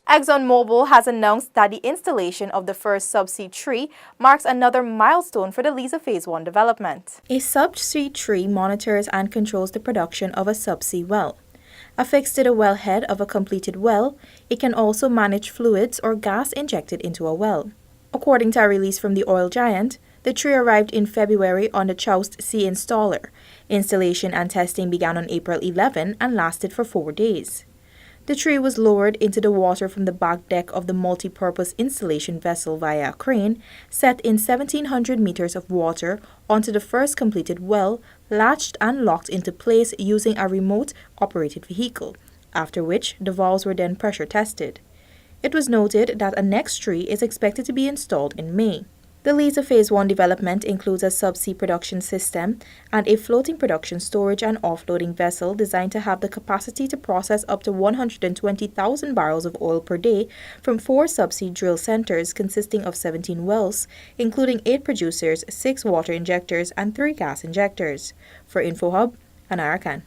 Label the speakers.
Speaker 1: ExxonMobil has announced that the installation of the first subsea tree marks another milestone for the Liza Phase 1 development. A subsea tree monitors and controls the production of a subsea well. Affixed to the wellhead of a completed well, it can also manage fluids or gas injected into a well. According to a release from the oil giant, the tree arrived in February on the Choust Sea Installer. Installation and testing began on April 11 and lasted for 4 days. The tree was lowered into the water from the back deck of the multi-purpose installation vessel via a crane, set in 1,700 meters of water onto the first completed well, latched and locked into place using a remote-operated vehicle, after which the valves were then pressure tested. It was noted that a next tree is expected to be installed in May. The Liza Phase 1 development includes a subsea production system and a floating production storage and offloading vessel designed to have the capacity to process up to 120,000 barrels of oil per day from 4 subsea drill centers consisting of 17 wells, including 8 producers, 6 water injectors, and 3 gas injectors. For InfoHub, Anara Khan.